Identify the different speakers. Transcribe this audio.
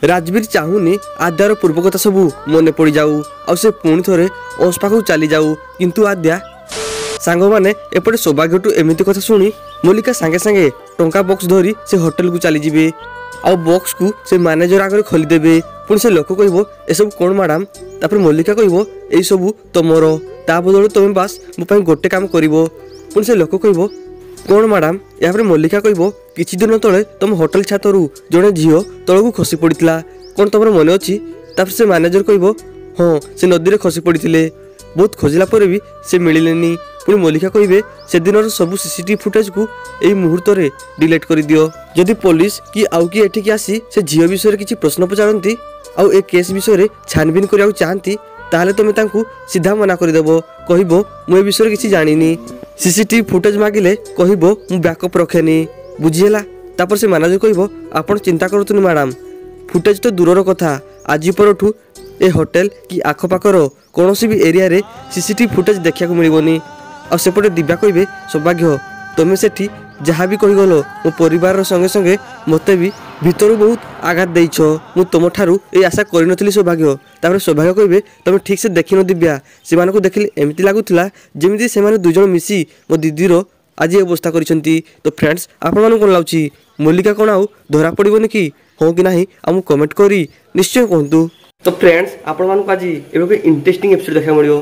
Speaker 1: राजवीर चाहूनी आद्यार पूर्व कथा सबू मन पड़ जाऊ आ से पुणी थे अंश पाख चली जाऊ किंतु आद्या सांग मैंने एपटे सौभाग्यटू एमती कथा शुणी मल्लिका सांगे सांगे टंका बॉक्स धरी से होटेल को चली जाए आ बॉक्स को से मैनेजर आगे खोलीदेवे पुणी से लोक कह एसबू कौन मैडम तापर मल्लिका कह यही सबू तुमर ता बदल तुम बास मो गोटे काम कर पुणी से लोक कह कौन मैडम यापर मल्लिका कह किछि दिन तले तुम होटेल छातरू जड़े झील तलू खसी पड़ा कौन तुम मन अच्छी तापर से मैनेजर कह हाँ से नदी में खसी पड़ते बहुत खोजला पर भी से मिलने पुणी मल्लिका कहे से दिन सब सीसीटीवी फुटेज को यही मुहूर्त में डिलीट कर दियो जदि पुलिस कि आउ कि एठिक आसी से झील विषय किसी प्रश्न पचारती आउ ए केस विषय छानबीन करने चाहती ताहले तुम तांकू सीधा मना करदेव कहब मु ए विषय किसी जानी सीसीटीवी फुटेज मागिले कहब मु बैकअप रखेनी बुझीगला तापर से मैनेजर कहब आपण चिंता करतुनि मैडम फुटेज तो दूरर कथा आज परठू ए होटेल कि आखपाखर कौन भी एरिया रे सीसीटीवी फुटेज देखा मिलनी आ सेपटे दिव्या कहे सौभाग्य तुम से जहाँ भी कहीगल मो परिवार संगे संगे मते भी भितर बहुत आघात देछ मु तुम ठारू ये आशा करी सौभाग्य तापर सौभाग्य कहे तुम ठीक से देखिन दिव्या से देखिले एमती लगुला जमी से दुज मिसी मो दीदीर आज अवस्था करिसेंती। तो फ्रेंड्स आपण कौन लगुच मल्लिका कौन आउ धरा पड़ोनी कि हाँ कि नहीं आम कमेंट करी निश्चय कहतु। तो फ्रेंड्स आपण आज इंटरेस्टिंग एपिसोड देखा मिलो।